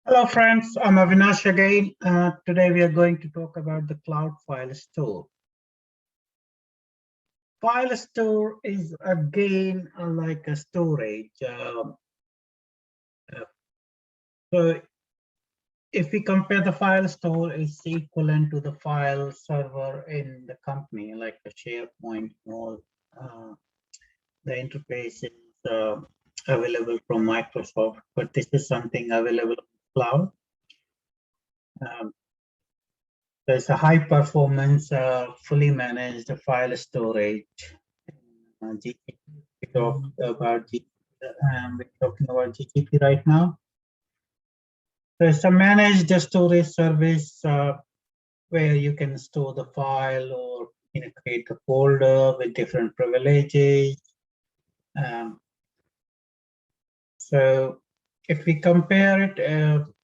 Hello friends, I'm Avinash again. Today we are going to talk about the cloud file store. File store is again like a storage. Uh, so if we compare the file store, it's equivalent to the file server in the company, like the SharePoint or uh, the interface is available from Microsoft, but this is something available on cloud. Um, There's a high performance, fully managed file storage. GCP, we talked about we're talking about GCP right now. There's a managed storage service where you can store the file or create a folder with different privileges. Um, so if we compare it,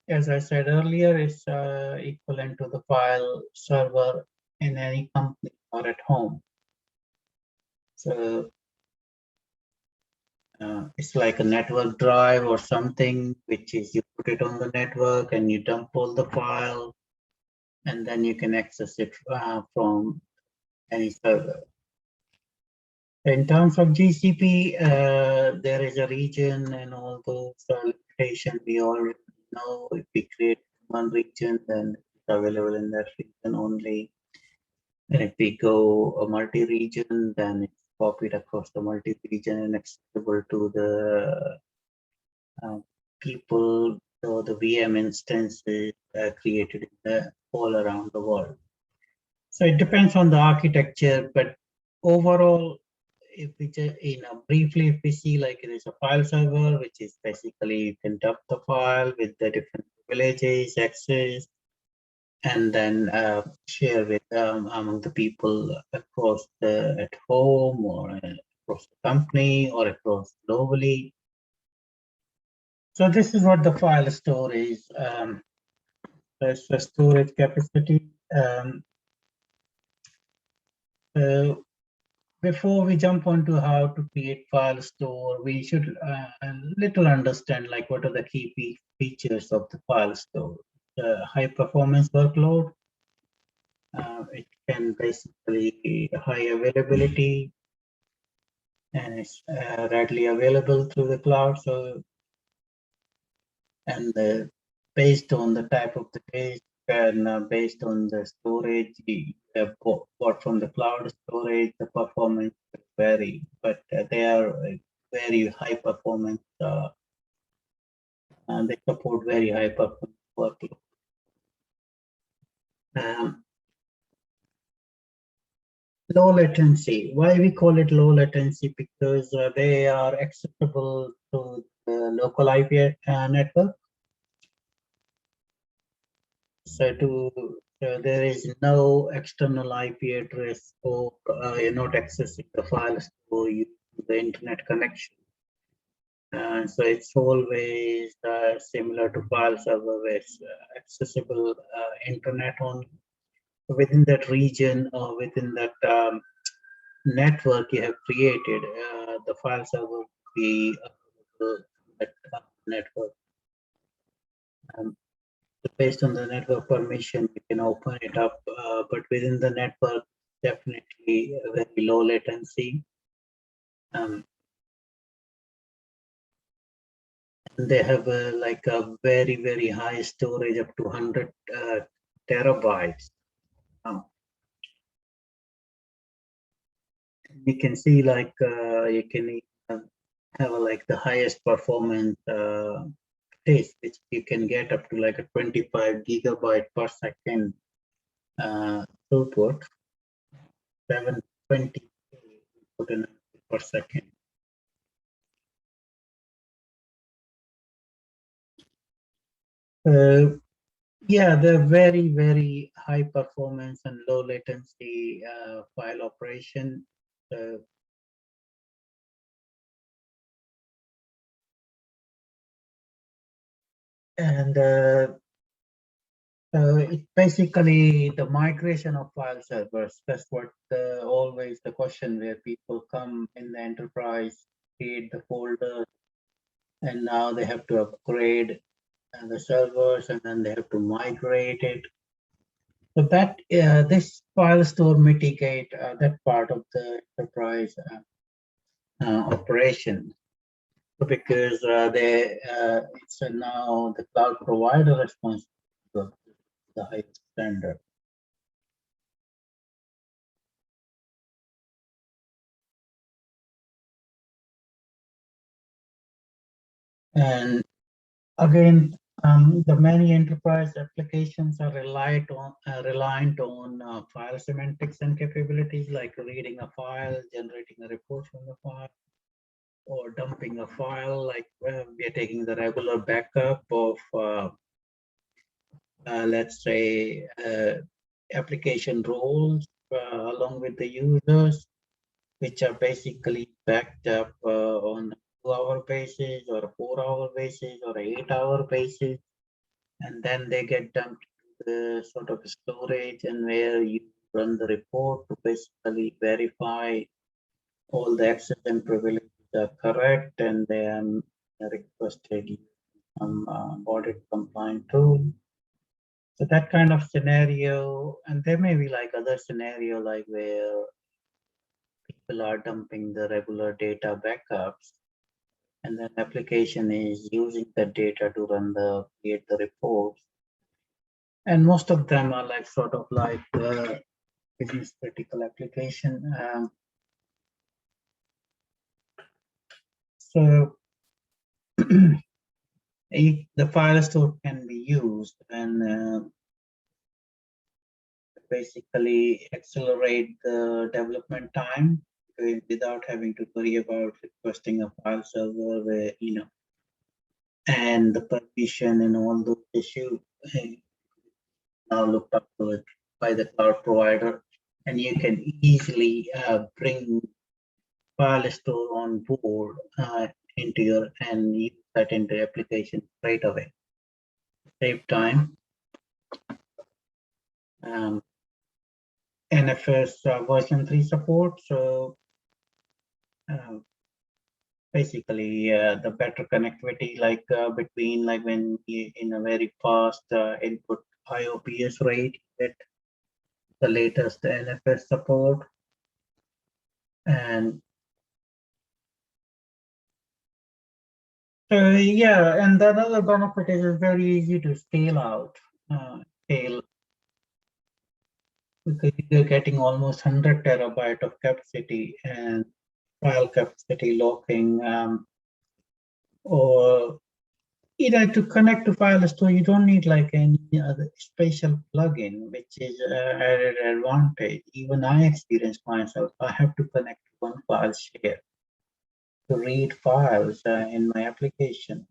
as I said earlier, it's equivalent to the file server in any company or at home. So it's like a network drive or something, which is you put it on the network and you dump all the file, and then you can access it from any server. In terms of GCP, there is a region and all those limitations we already know. If we create one region, then it's available in that region only. And if we go a multi-region, then it's copied across the multi-region and accessible to the people or the VM instances created in all around the world. So it depends on the architecture, but overall, if we just, briefly, if we see like it is a file server, which is basically you can dump the file with the different privileges, access, and then share with among the people across at home or across the company or across globally. So this is what the file store is. That's the storage capacity. So before we jump on to how to create file store, we should a little understand like what are the key features of the file store. The high performance workload. It can basically high availability and it's readily available through the cloud. So and based on the type of the disk and based on the storage bought from the cloud storage, the performance will vary, but they are very high performance and they support very high performance workload. Um, Low latency. Why we call it low latency? Because they are accessible to the local IP network. So there is no external IP address or you're not accessing the files or using the internet connection. So it's always similar to file server where it's accessible internet only. Within that region or within that network you have created, the file server will be that network. Um, Based on the network permission, you can open it up, but within the network, definitely a very low latency. Um, and they have like a very high storage up to 100 terabytes. Um, you can see like you can have like the highest performance disk, which you can get up to like a 25 gigabyte per second throughput, 720 per second. Yeah, they're very high performance and low latency file operation. Uh, and it basically the migration of file servers. That's what always the question where people come in the enterprise, create the folder, and now they have to upgrade. and the servers, and then they have to migrate it. So that this file store mitigate that part of the enterprise operation. So because it's now the cloud provider responsible for the highest standard. And again, the many enterprise applications are reliant on file semantics and capabilities, like reading a file, generating a report from the file, or dumping a file. Like we are taking the regular backup of, let's say, application roles along with the users, which are basically backed up on a 2-hour basis or a 4-hour basis or an 8-hour basis. And then they get dumped to the sort of storage, and where you run the report to basically verify all the access and privileges are correct, and then requested some audit compliant tool. So that kind of scenario, and there may be like other scenario like where people are dumping the regular data backups, and then application is using the data to create the reports. And most of them are like sort of like business critical application. So the file store can be used and basically accelerate the development time without having to worry about requesting a file server where, and the permission and all those issues now looked up to it by the cloud provider. And you can easily bring file store on board into your and use that into application straight away. Save time. NFS version 3 support. So uh, basically the better connectivity like between like when you, in a very fast input IOPS rate, get the latest NFS support. And yeah, and the other benefit is it's very easy to scale out, scale, because you're getting almost 100 terabyte of capacity and file capacity locking, or to connect to file store, you don't need like any other special plugin, which is added advantage. Even I experienced myself. I have to connect to one file share to read files in my application.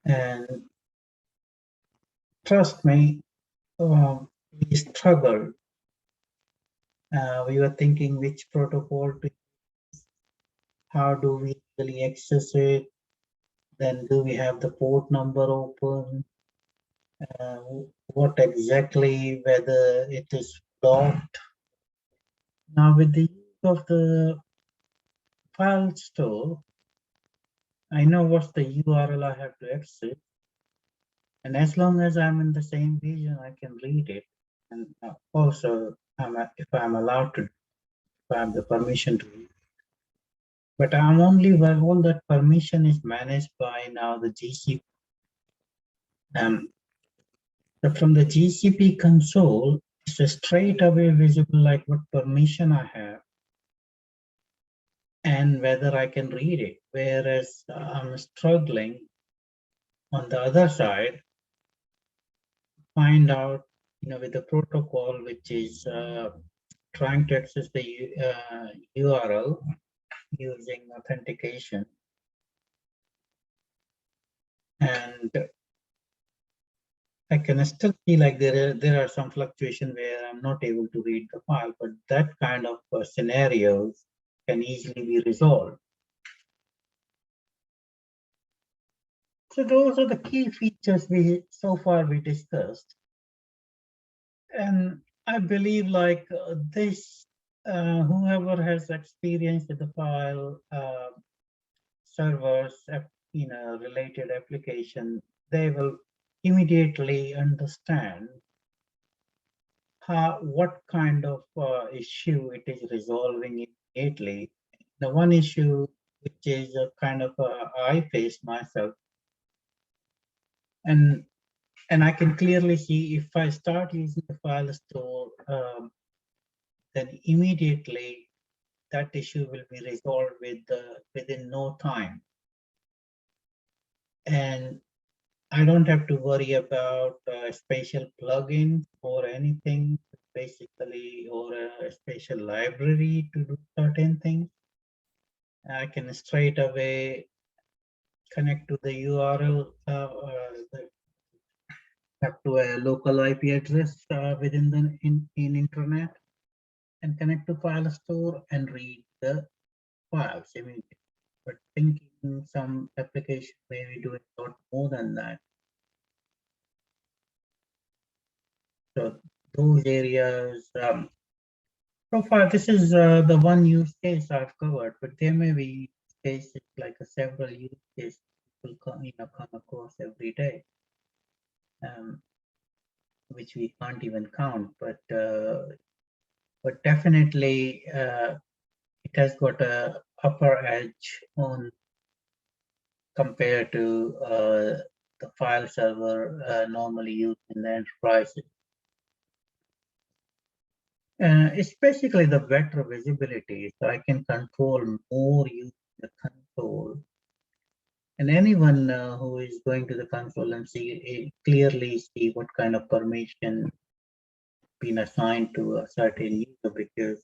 And trust me, we struggled. We were thinking which protocol to use, how do we really access it, then do we have the port number open, uh, what exactly, whether it is blocked. Now with the use of the file store, I know what's the URL I have to access, and as long as I'm in the same region, I can read it. And also, if I'm allowed to, if I have the permission to read. But I'm only where all that permission is managed by now the GCP. So from the GCP console, it's straight away visible like what permission I have and whether I can read it. Whereas I'm struggling on the other side, find out, with the protocol, which is trying to access the URL using authentication. And I can still see like there are some fluctuation where I'm not able to read the file, but that kind of scenarios can easily be resolved. So those are the key features so far we discussed. And I believe like this, whoever has experience with the file servers, in a related application, they will immediately understand what kind of issue it is resolving immediately. The one issue which is a kind of I face myself, and I can clearly see if I start using the file store, then immediately that issue will be resolved within no time, and I don't have to worry about special plugins or anything, basically, or a special library to do certain things. I can straight away connect to the URL, up to a local IP address within the in internet, and connect to file store and read the files immediately. But thinking some application may be doing a lot more than that. So those areas, so far this is the one use case I've covered, but there may be cases like several use cases people come across every day, which we can't even count. But definitely it has got a upper edge on compared to the file server normally used in the enterprises. It's basically the better visibility, so I can control more using the console. And anyone who is going to the console and clearly see what kind of permission been assigned to a certain user, because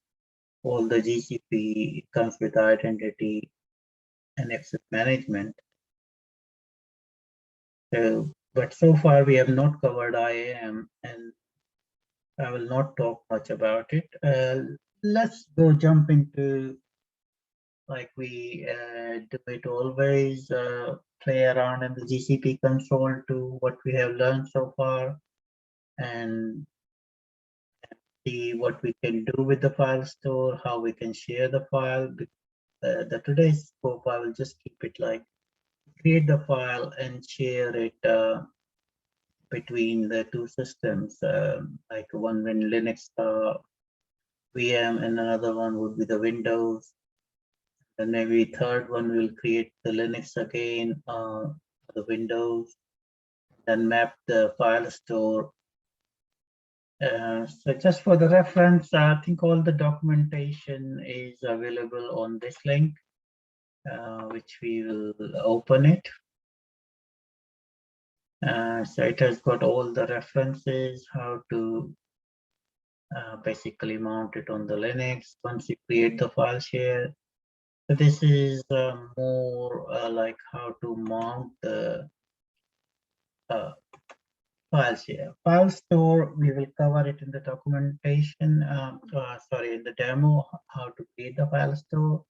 all the GCP comes with identity and access management. So, but so far we have not covered IAM, and I will not talk much about it. Let's go jump into, like we do it always, play around in the GCP console to what we have learned so far, and see what we can do with the file store, how we can share the file. The today's scope, I will just keep it like create the file and share it between the two systems, like one when Linux VM and another one would be the Windows. And maybe third one will create the Linux again, the Windows, then map the file store. So just for the reference, I think all the documentation is available on this link, which we will open it. So it has got all the references, how to basically mount it on the Linux once you create the file share. So this is more like how to mount the file share. File store, we will cover it in the documentation, sorry, in the demo, how to create the file store,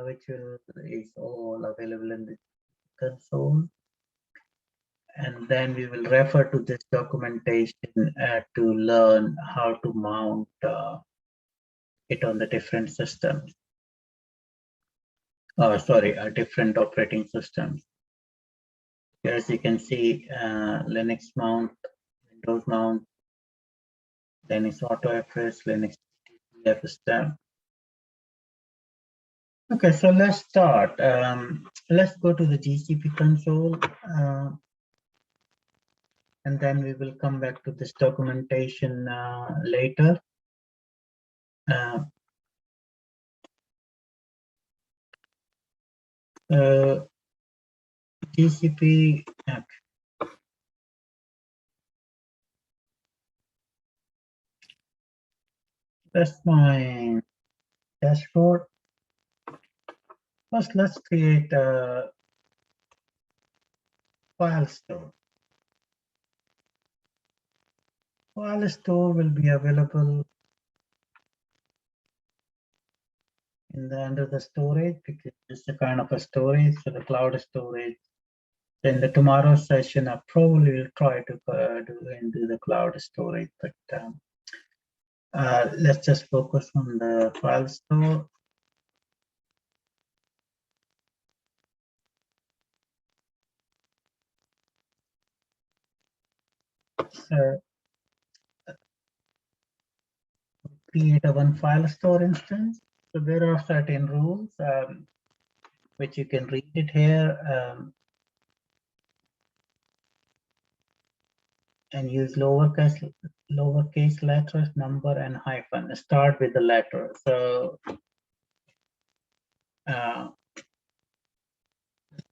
which is all available in the console. And then we will refer to this documentation to learn how to mount it on the different systems. Sorry, different operating systems. As you can see, Linux mount, Windows mount, Linux AutoFS, Linux FSTEM. Okay, so let's start. Let's go to the GCP console, and then we will come back to this documentation later. GCP, okay. That's my dashboard. First, let's create a file store. File store will be available in the under the storage, because it's a kind of a storage, so the cloud storage. In the tomorrow session, I probably will try to do the cloud storage, but let's just focus on the file store. So create a one file store instance. So there are certain rules which you can read it here and use lowercase letters, number, and hyphen. Start with the letter. So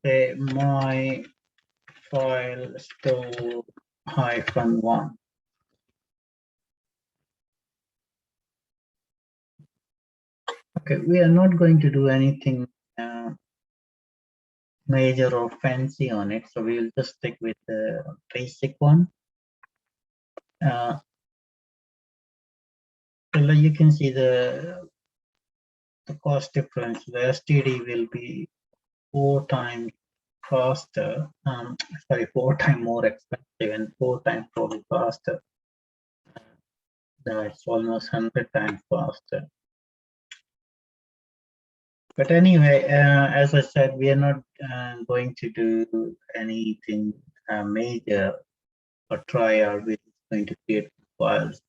say my file store -1. Okay, we are not going to do anything major or fancy on it, so we will just stick with the basic one. So you can see the cost difference. The STD will be 4 times faster. Sorry, 4 times more expensive and 4 times probably faster. That's almost 100 times faster. But anyway, as I said, we are not going to do anything major or try out. We're just going to create files.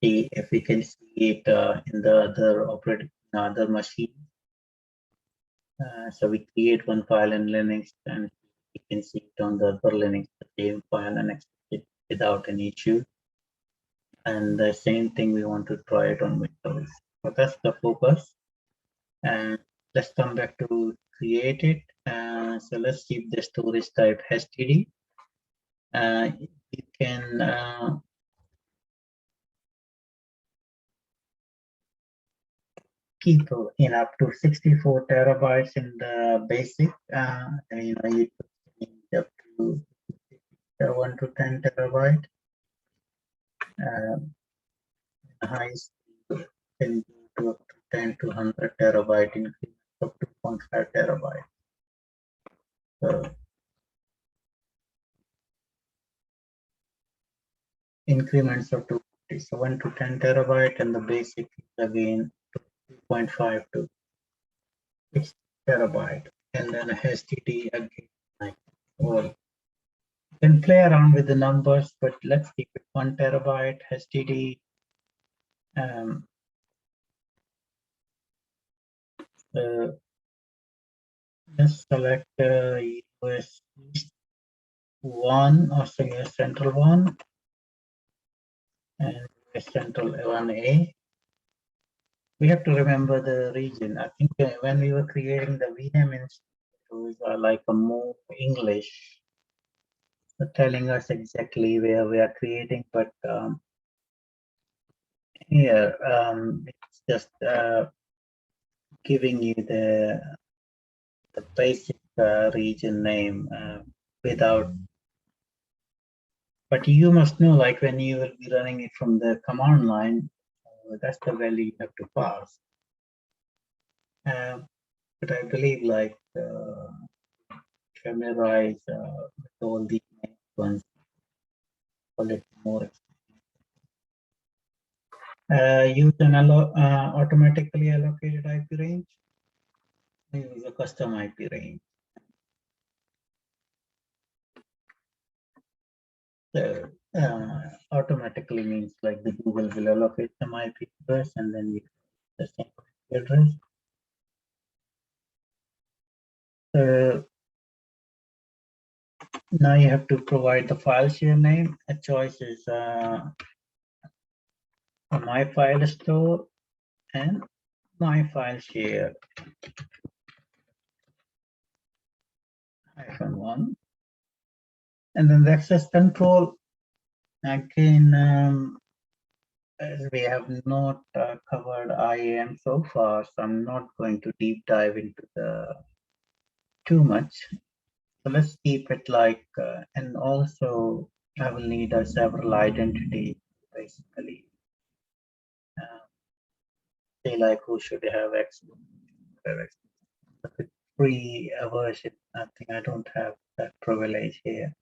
See if we can see it in the other machine. So we create one file in Linux and we can see it on the other Linux, the same file, and export it without any issue. And the same thing we want to try it on Windows. So that's the focus. And let's come back to create it. So let's keep the storage type std. You can keep in up to 64 terabytes in the basic. You know, you can up to 1 to 10 terabyte. Highest can go to up to 10 to 100 terabyte, increase up to 2.5 terabyte. So increments of 2, so 1 to 10 terabyte, and the basic is again 2.5 to 6 terabyte, and then HTTP again. Like, or you can play around with the numbers, but let's keep it 1 terabyte HTTP. Let's select US East 1 or say US Central 1 and US Central 1A. We have to remember the region. I think when we were creating the VM instance, it was like a more English, telling us exactly where we are creating, but here it's just giving you the basic region name without. But you must know, like when you will be running it from the command line, that's the value you have to pass. But I believe like familiarize with all these ones a little more. Use an automatically allocated IP range. Use a custom IP range. So automatically means like the Google will allocate some IP address and then you the same IP address. So now you have to provide the file share name. A choice is my file store and my file share -1. And then the access control, again, as we have not covered IAM so far, so I'm not going to deep dive into the too much. So let's keep it like, and also I will need a several identity basically. Say like who should have access. Free version, I think I don't have that privilege here.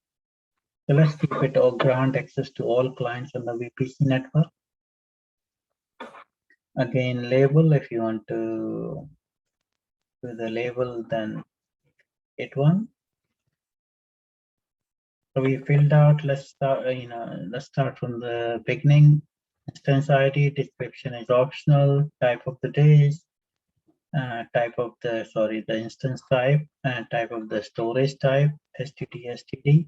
So let's keep it all grant access to all clients on the VPC network. Again, label, if you want to do the label, then it one. So we filled out, let's start, let's start from the beginning. Instance ID, description is optional, type of the days, the instance type, and type of the storage type, STD,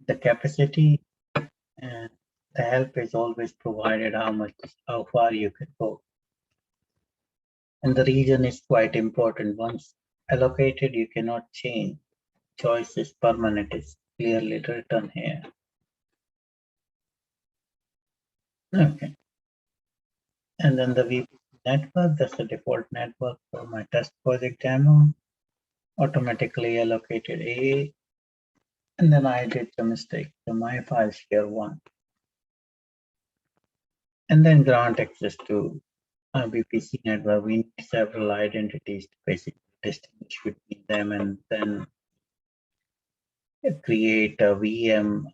the capacity, and the help is always provided how far you can go. And the region is quite important. Once allocated, you cannot change. Choice is permanent, is clearly written here. Okay. And then the VPC network, that's the default network for my test project demo. Automatically allocated A. And then I did the mistake. So my file share 1. And then grant access to a VPC network. We need several identities to basically distinguish between them, and then create a VM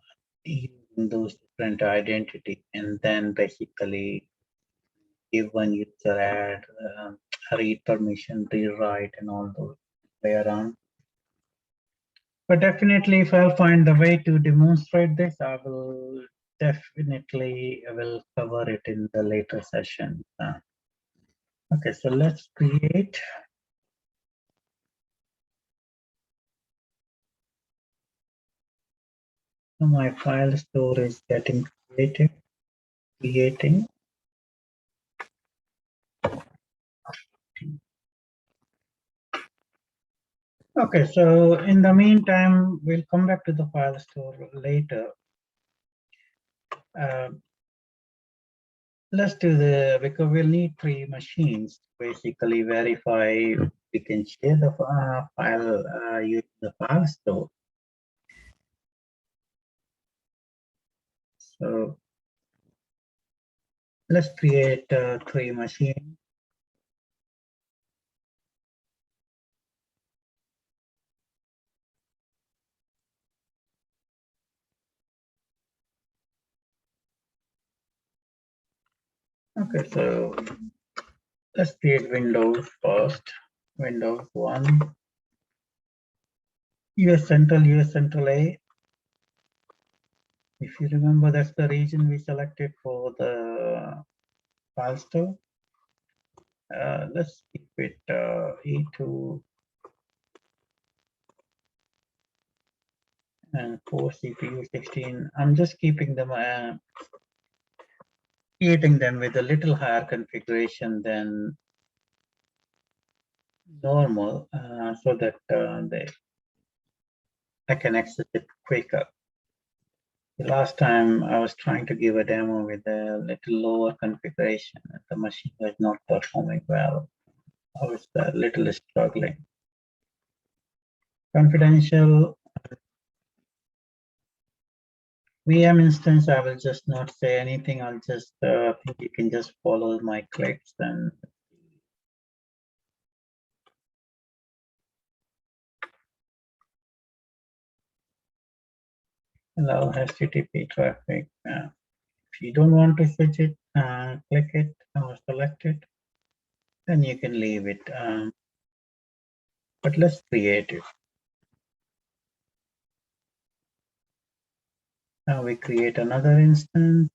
using those different identities, and then basically give one user add read permission, rewrite, and all those play around. But definitely, if I'll find the way to demonstrate this, I will cover it in the later session. Okay, so let's create. So my file store is getting creating. Okay, so in the meantime, we'll come back to the file store later. Let's do because we'll need 3 machines to basically verify we can share the file using the file store. So let's create 3 machines. Okay, so let's create Windows first. Windows 1. US Central A. If you remember, that's the region we selected for the file store. Let's keep it E2 and 4 CPU 16. I'm just keeping them creating them with a little higher configuration than normal, so that I can access it quicker. The last time I was trying to give a demo with a little lower configuration, the machine was not performing well. I was a little struggling. Confidential VM instance, I will just not say anything. I'll just think you can just follow my clicks and allow HTTP traffic. If you don't want to switch it, click it or select it, then you can leave it. But let's create it. Now we create another instance.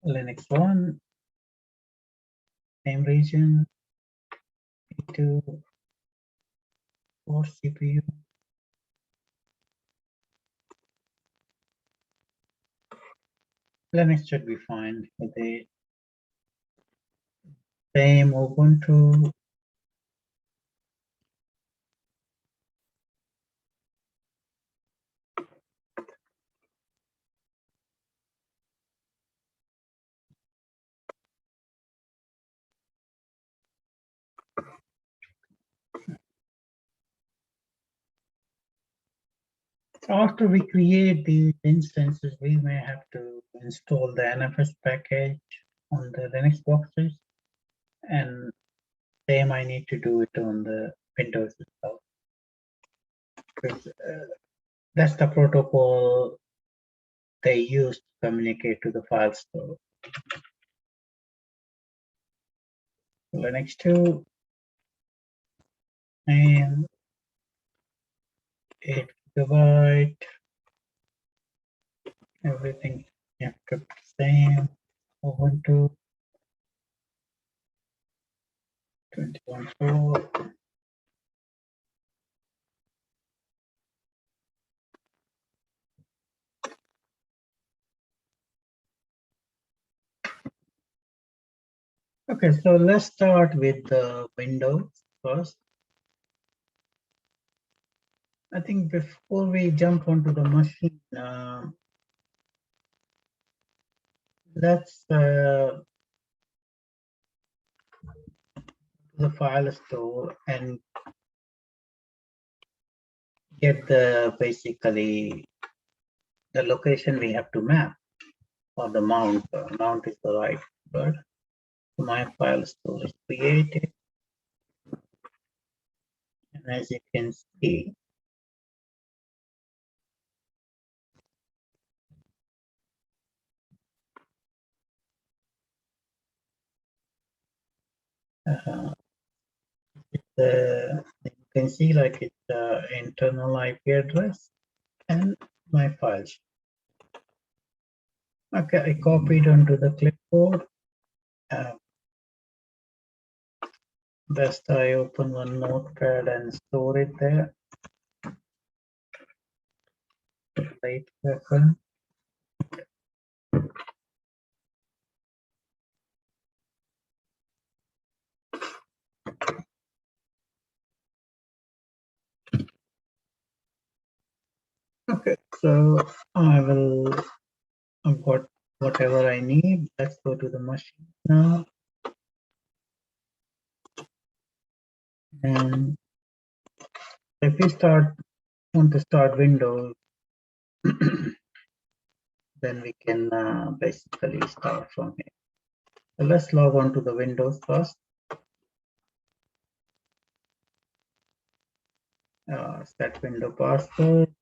Linux 1, same region, E2, 4 CPU. Linux should be fine with the same Ubuntu. After we create these instances, we may have to install the NFS package on the Linux boxes, and same I need to do it on the Windows itself. Because that's the protocol they use to communicate to the file store. Linux 2 and 8 GB, everything kept the same. Ubuntu 21.4. Okay, so let's start with the Windows first. I think before we jump onto the machine, let's the file store and get the basically the location we have to map, or the mount. Mount is the right word. My file store is created, and as you can see, you can see like it's the internal IP address and my files. Okay, I copied onto the clipboard. Best I open one notepad and store it there. Right reference. Okay, so I will import whatever I need. Let's go to the machine now. And if we want to start Windows, then we can basically start from here. So let's log on to the Windows first. Set window password.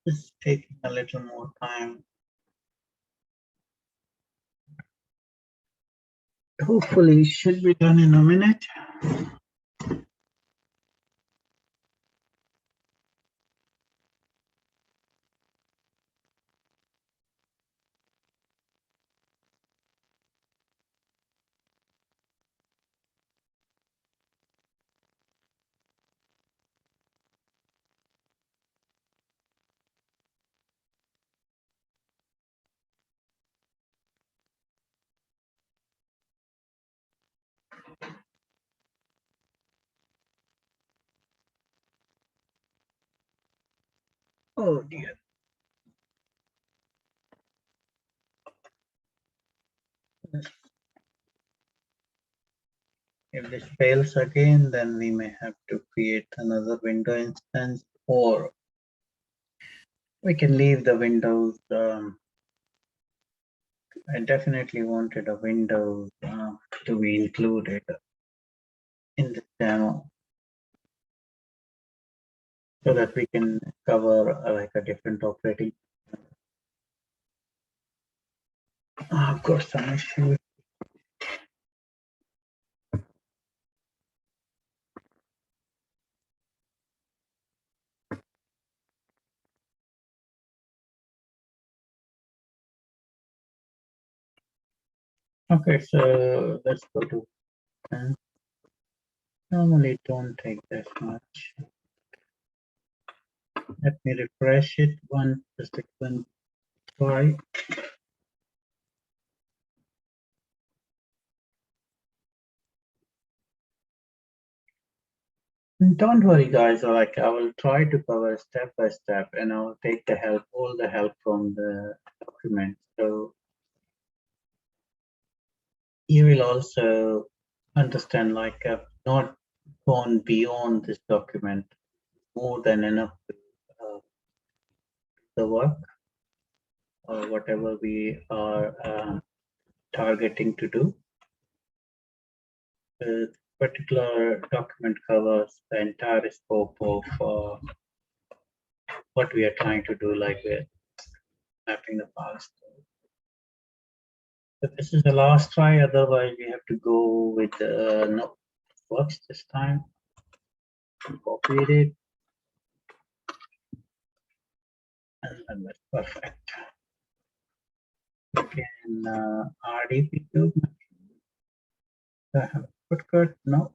It's taking a little more time. Hopefully, it should be done in a minute. Oh dear. If this fails again, then we may have to create another window instance, or we can leave the Windows. I definitely wanted a Windows to be included in the demo so that we can cover like a different operating. Of course, some issues. Okay, so let's go to. Normally, don't take that much. Let me refresh it. Just one try. Don't worry, guys. Like I will try to cover step by step, and I will take the help, all the help from the document. So you will also understand, like I've not gone beyond this document, more than enough to the work or whatever we are targeting to do. The particular document covers the entire scope of what we are trying to do, like we're mapping the files. So this is the last try, otherwise we have to go with no works this time. Copied it, and that's perfect. Again, RDP too. I have a shortcut. No.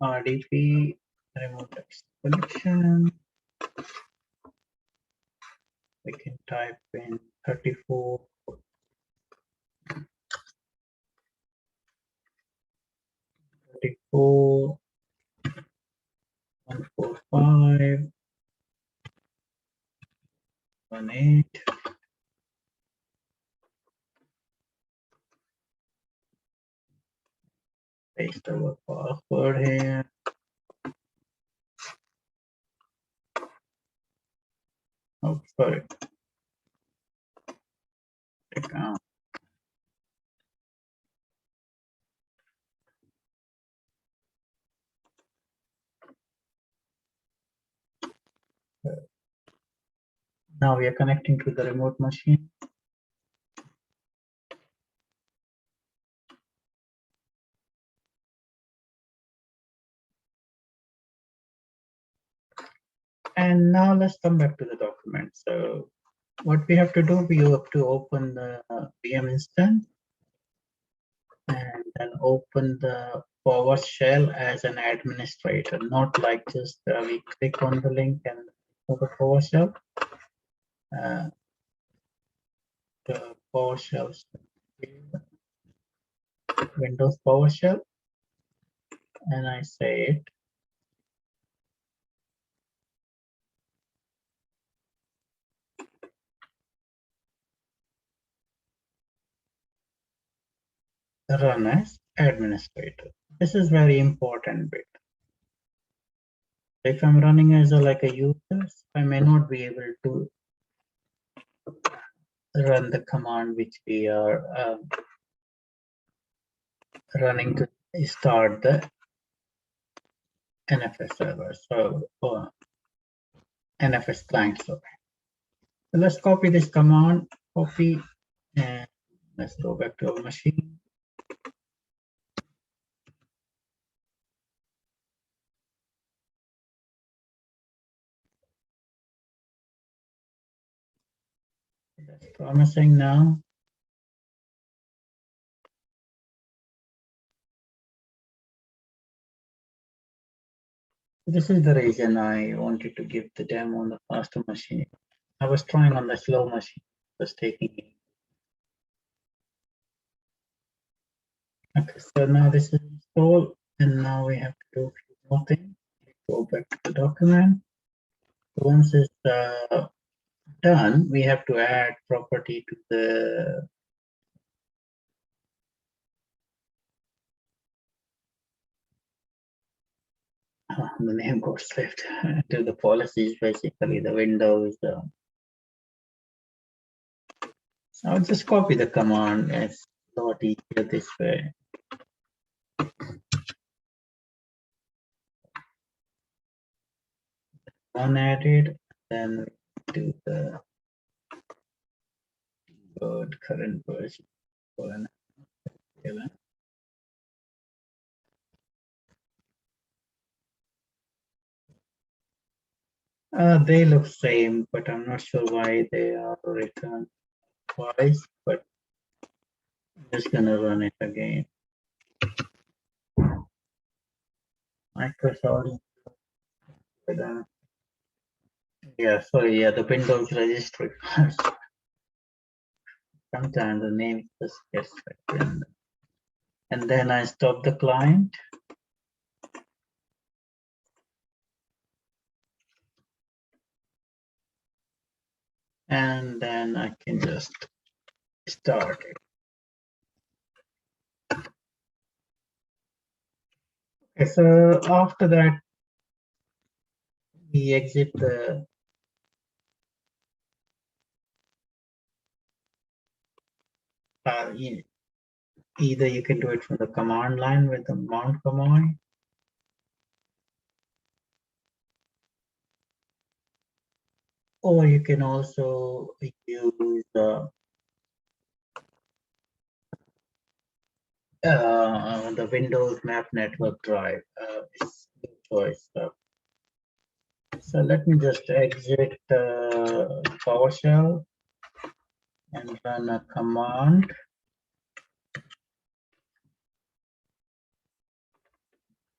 RDP remote text collection. We can type in 34 145 18. Paste our password here. Oh, sorry. Account. Now we are connecting to the remote machine. And now let's come back to the document. So what we have to do, we have to open the VM instance and then open the PowerShell as an administrator, not like just we click on the link and open PowerShell. The PowerShell, Windows PowerShell, and I say it. Run as administrator. This is very important bit. If I'm running as like a user, I may not be able to run the command which we are running to start the NFS server. So NFS client. So let's copy this command, copy, and let's go back to our machine. That's promising now. This is the reason I wanted to give the demo on the faster machine. I was trying on the slow machine, was taking it. Okay, so now this is installed, and now we have to do a few more things. Go back to the document. Once it's done, we have to add property to the the name got saved to the policies, basically the windows. I'll just copy the command. It's a lot easier this way. One added, then do the current version for an element. They look same, but I'm not sure why they are returned twice, but I'm just gonna run it again. Microsoft. Yeah, sorry, yeah, the Windows registry. Sometimes the name just gets random. And then I stop the client. And then I can just start it. Okay, so after that, we exit the either you can do it from the command line with the mount command, or you can also use the Windows Map Network drive. It's your choice. So let me just exit PowerShell and run a command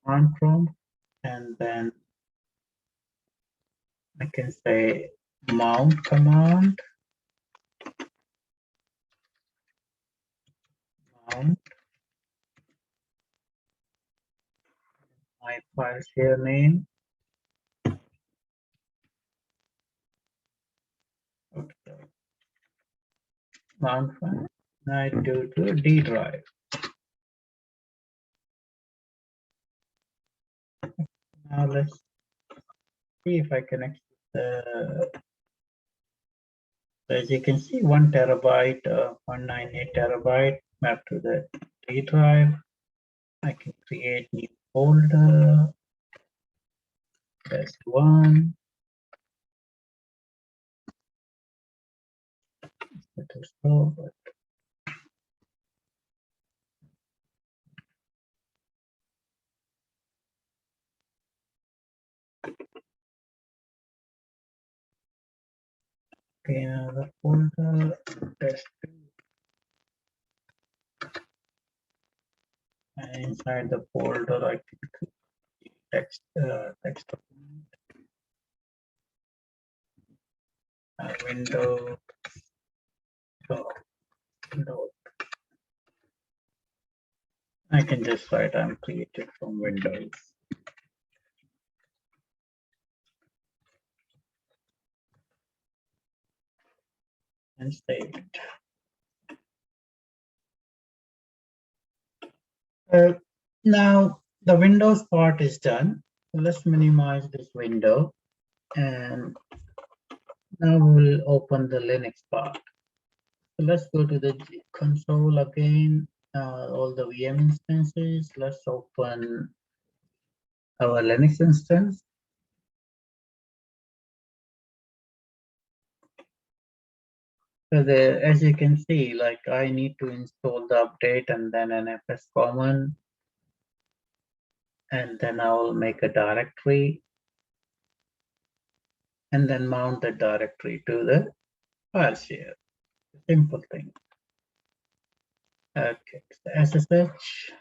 on Chrome, and then I can say mount command, mount my file share name. Okay. Mount file. I do to D drive. Now let's see if I connect the. As you can see, 1 TB, 198 terabyte mapped to the D drive. I can create new folder. Test one. Little slow, but okay, another folder. Test two. And inside the folder, I can create text document, window. Window. I can just write I'm created from Windows and save it. Now the Windows part is done. So let's minimize this window, and now we'll open the Linux part. So let's go to the console again, all the VM instances. Let's open our Linux instance. So as you can see, like I need to install the update and then an fs common, and then I will make a directory and then mount the directory to the file share. Simple thing. Okay, so SSH.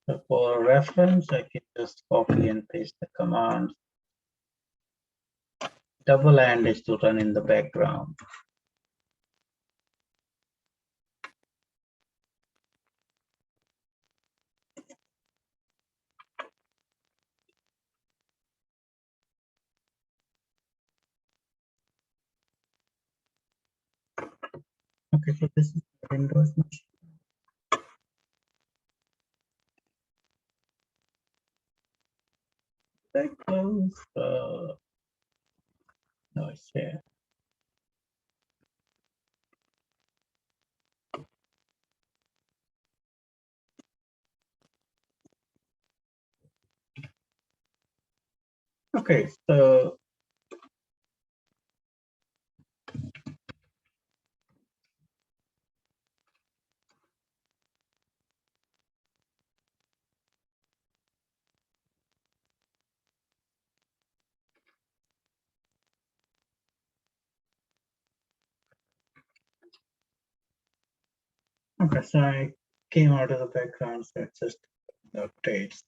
So for reference, I can just copy and paste the command. Double and is to run in the background. Okay, so this is the Windows machine. That close. No, it's here. Okay, so so I came out of the background, so it's just the updates.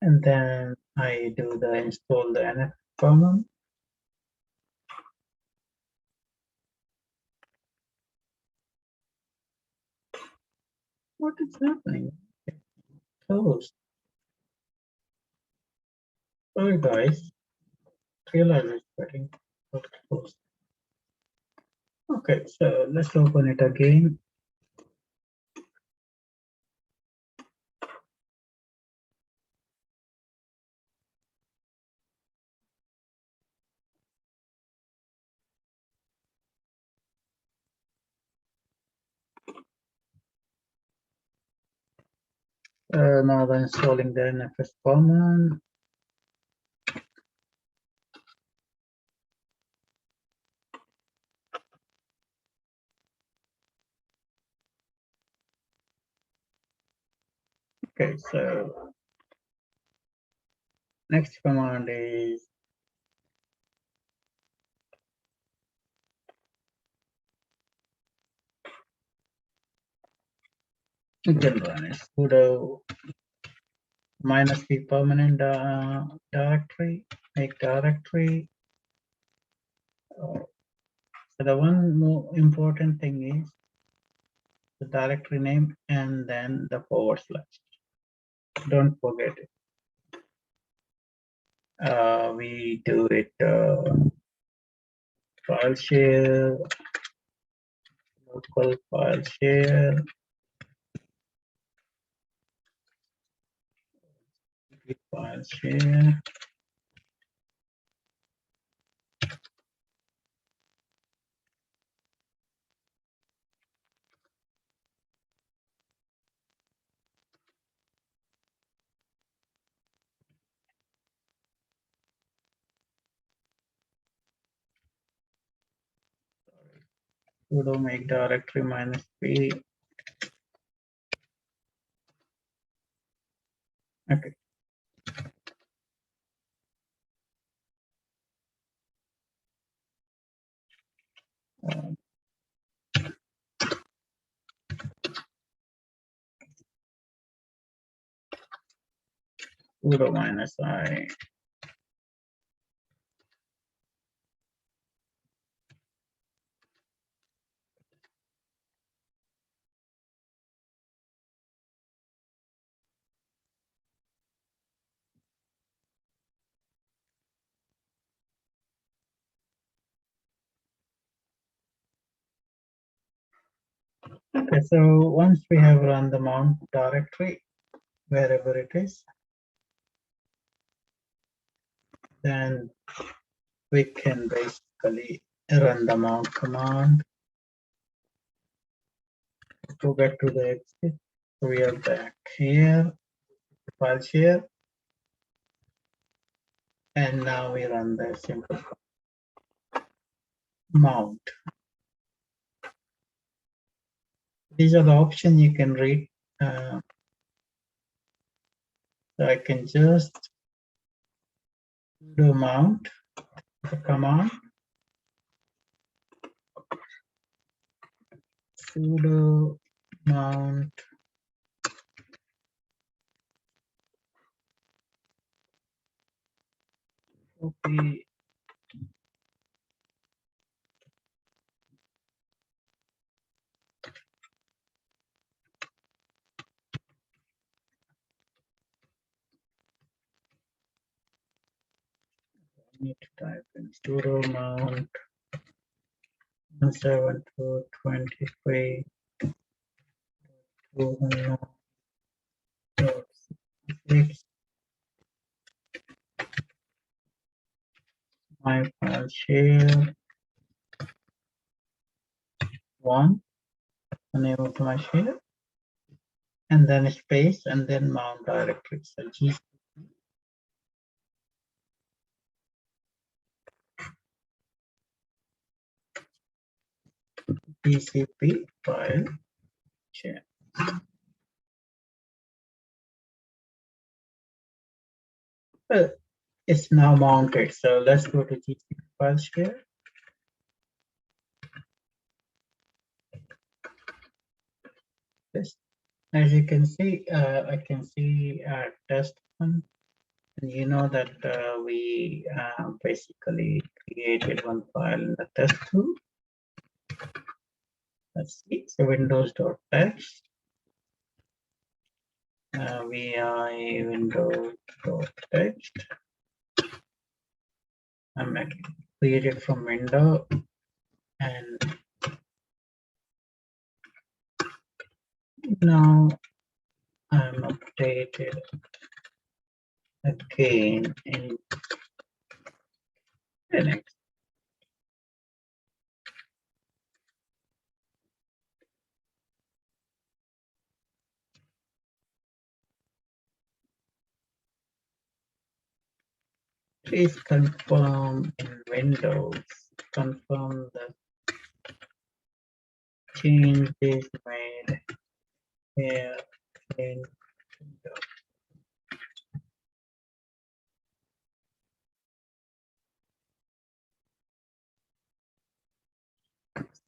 And then I do the install the NF command. What is happening? Closed. Sorry guys, realize it's getting close. Okay, so let's open it again. Now I'm installing the NFS command. Okay, so next command is you can run it sudo -p permanent directory, make directory. So the one more important thing is the directory name and then the /. Don't forget it. We do it file share, local file share, file share. Sudo make directory -p. Okay. Sudo -i. Okay, so once we have run the mount directory, wherever it is, then we can basically run the mount command to get to the exit. So we are back here, file share, and now we run the simple mount. These are the options you can read. So I can just do mount the command sudo mount copy need to type in sudo mount 172.23 200.6 my file share one, the name of my share, and then space, and then mount directory. So GCP file share. It's now mounted. So let's go to GCP file share. This, as you can see, I can see test one. And you know that we basically created one file in the test tool. Let's see, so windows.txt, vi windows.txt. I'm making create it from window, and now I'm updated again in Linux. Please confirm in Windows. Confirm the change is made here in Windows.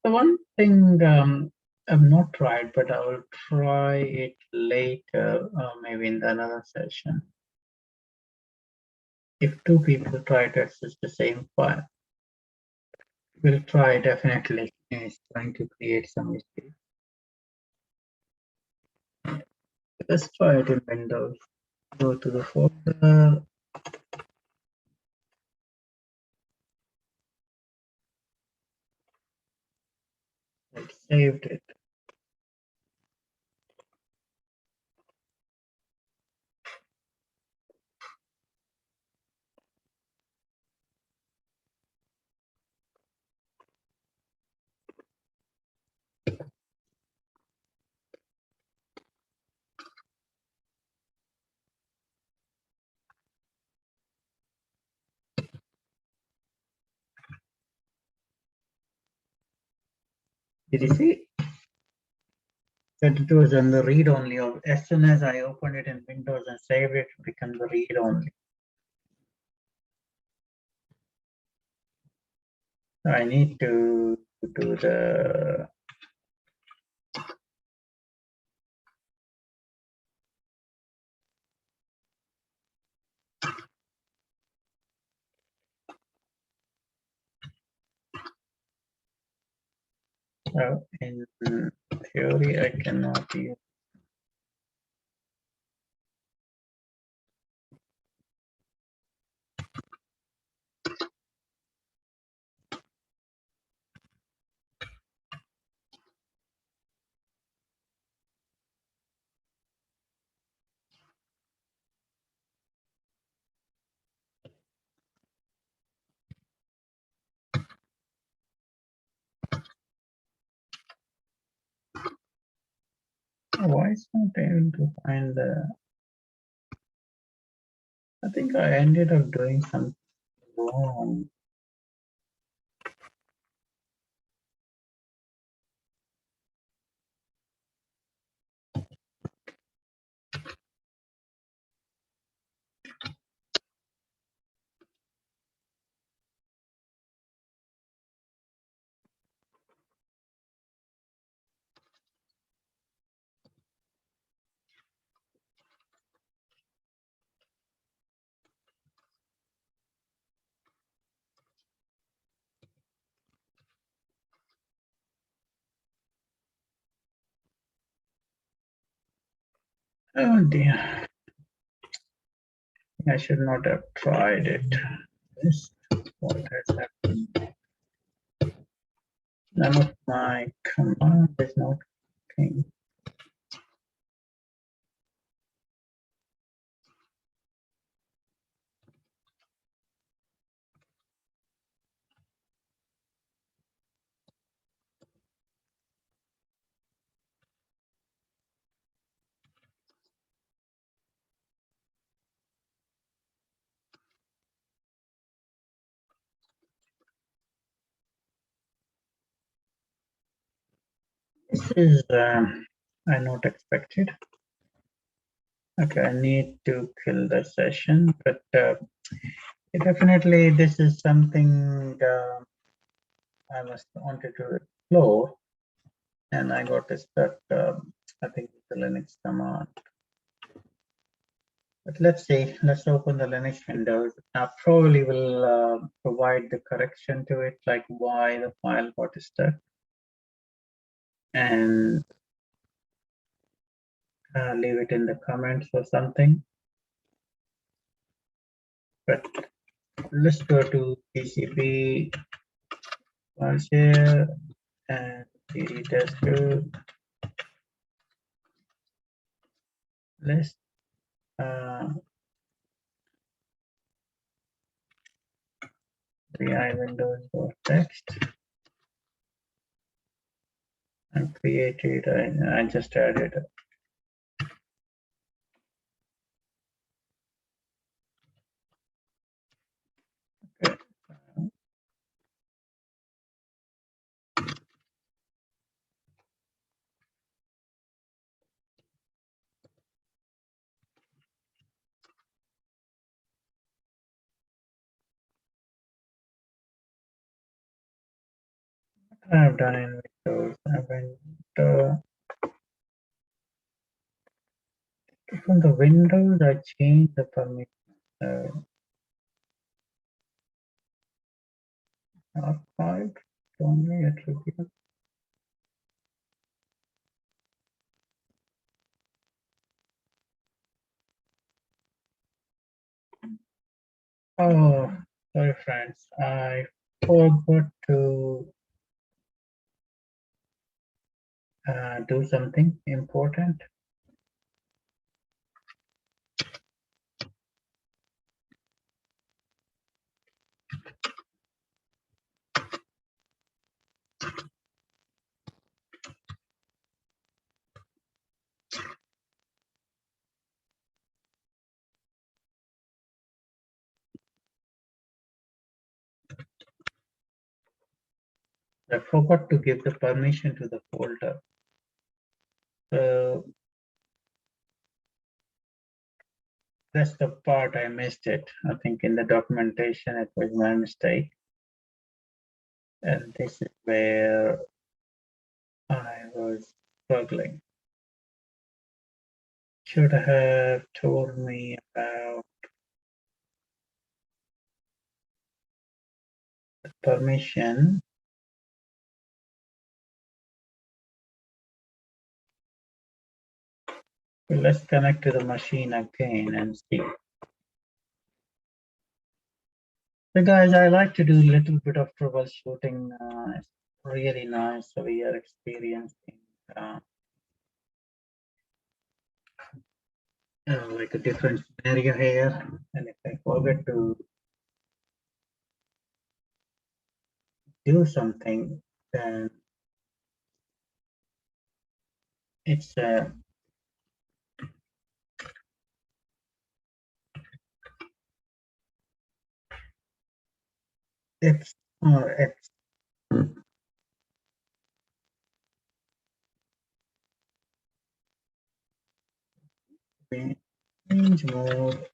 The one thing I've not tried, but I will try it later, maybe in another session. If two people try to access the same file, we'll try definitely. It's trying to create some mistake. Let's try it in Windows. Go to the folder. I saved it. Did you see that it was on the read only? Or as soon as I opened it in Windows and saved it, it became the read only. I need to do the in theory I cannot use. Why is not able to find the? I think I ended up doing something wrong. Oh dear. I should not have tried it. This what has happened. None of my command is not working. This is I not expected. Okay, I need to kill the session, but definitely this is something I must wanted to explore, and I got to start. I think the Linux command. But let's see. Let's open the Linux windows. I probably will provide the correction to it, like why the file got stuck, and leave it in the comments or something. But let's go to TCP file share and cd tester list. 3i windows text and created. I just added. Okay. I've done in Windows. I went from the Windows. I changed the permission. Archive only attribute. Oh, sorry, friends. I forgot to do something important. I forgot to give the permission to the folder. So that's the part I missed it. I think in the documentation, it was my mistake. And this is where I was struggling. Should have told me about the permission. So let's connect to the machine again and see. So guys, I like to do a little bit of troubleshooting. It's really nice. So we are experiencing like a different scenario here. And if I forget to do something, then it's it's it's change mode.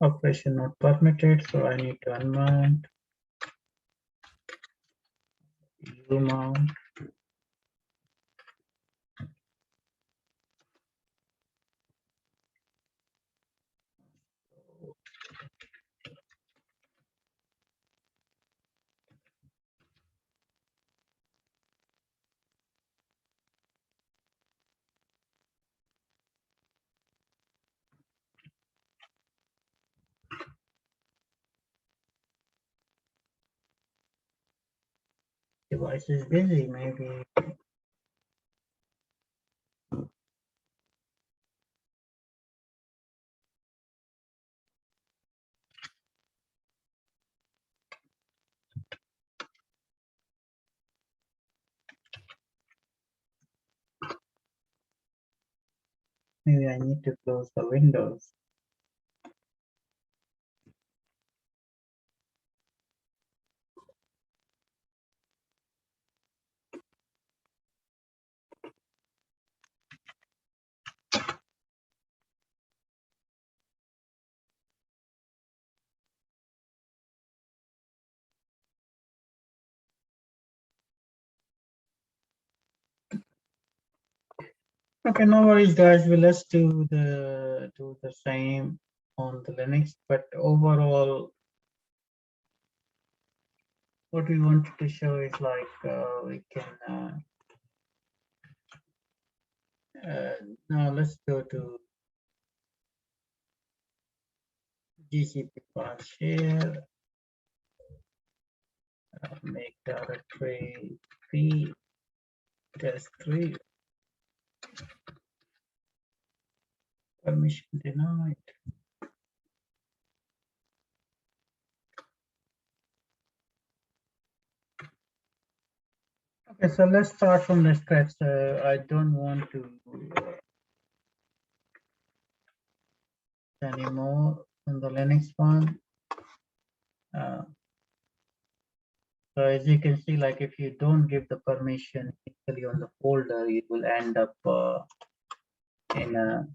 Operation not permitted, so I need to unmount, mount. Device is busy, maybe. Maybe I need to close the windows. Okay, no worries, guys. Well, let's do the same on the Linux, but overall, what we wanted to show is like we can Now let's go to GCP file share, make directory p test3, permission denied. Okay, so let's start from the scratch. I don't want to anymore on the Linux one. So as you can see, like if you don't give the permission initially on the folder, it will end up in a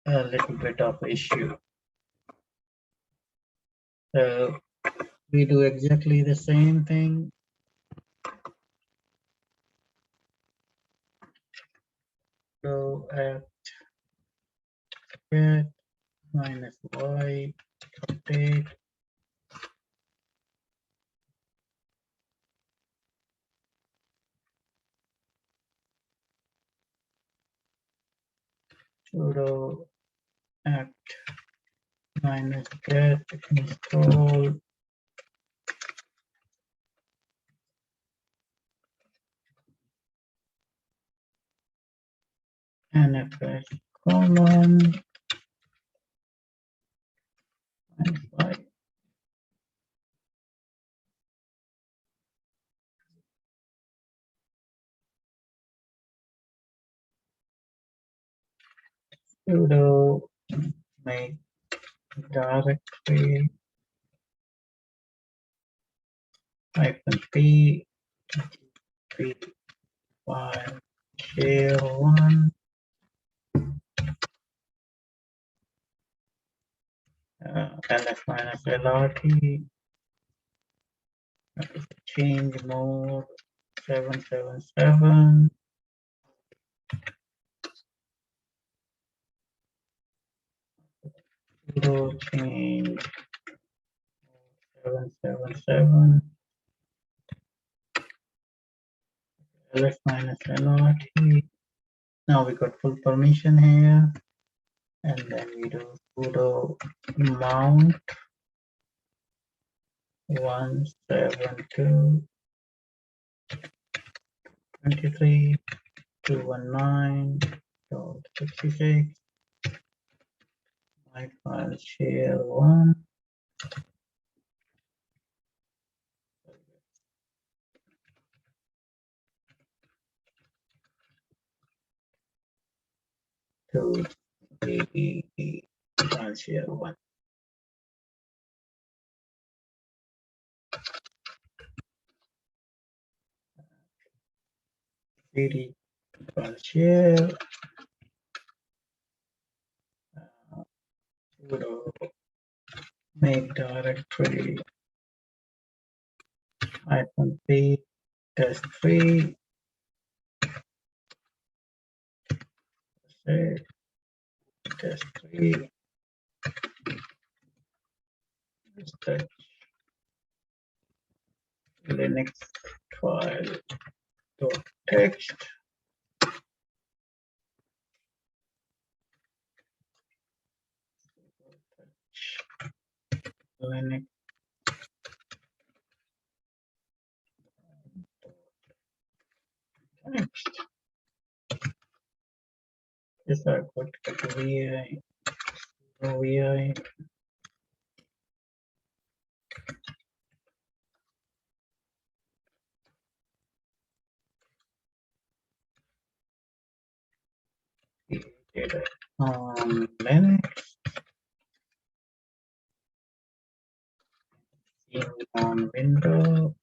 little bit of issue. So we do exactly the same thing. So get minus y update sudo apt minus get install nfs colon minus y sudo make directory -p file share one ls minus lrt change mode 777 sudo change 777 ls minus lrt. Now we got full permission here, and then we do sudo mount 172.23.219.66 my file share one to the file share one. cd file share sudo make directory -p test3 test3 Linux file dot text Linux text. Yes, I got VI VI data on Linux on Windows.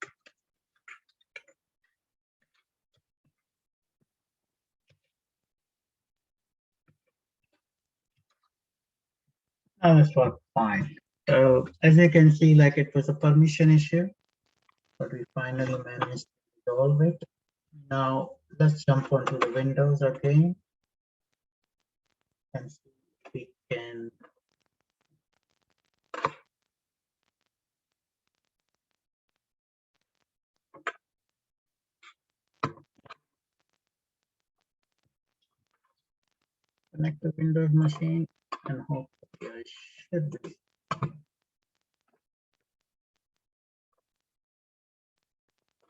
Now this worked fine. So as you can see, like it was a permission issue, but we finally managed to resolve it. Now let's jump onto the Windows again and see if we can the Windows machine, and hopefully I should be.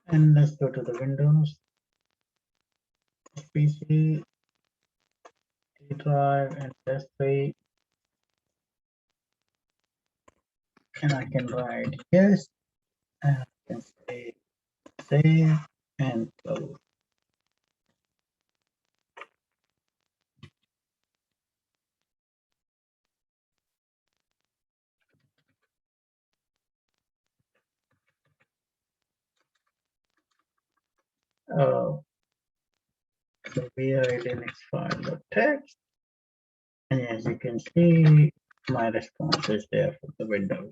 And let's go to the Windows PC, D drive, and S3, and I can write yes, and I can say save and close. So we are Linux file.txt, and as you can see, my response is there for the window.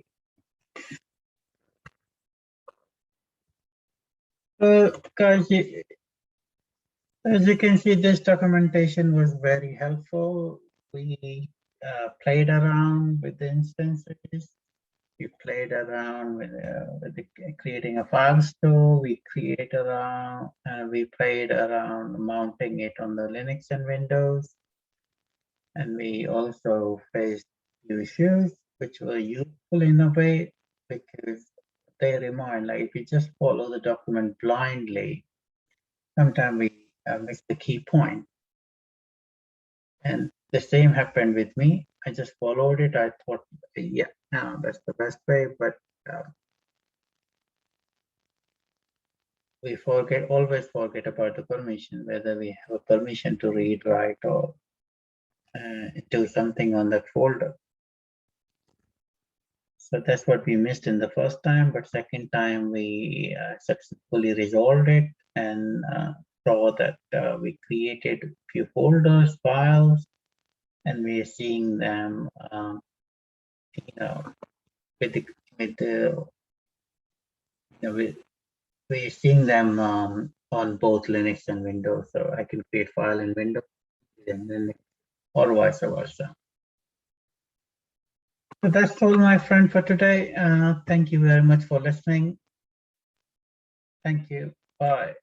Guys, as you can see, this documentation was very helpful. We played around with the instances. We played around with creating a file store. We we played around mounting it on the Linux and Windows. And we also faced issues which were useful in a way because they remind, like if you just follow the document blindly, sometimes we miss the key point. And the same happened with me. I just followed it. I thought, yeah, no, that's the best way. But we always forget about the permission, whether we have a permission to read, write, or do something on that folder. So that's what we missed in the first time, but second time we successfully resolved it and saw that we created a few folders, files, and we are seeing them, we're seeing them on both Linux and Windows. So I can create file in Windows and Linux, or vice versa. So that's all, my friend, for today. Thank you very much for listening. Thank you. Bye.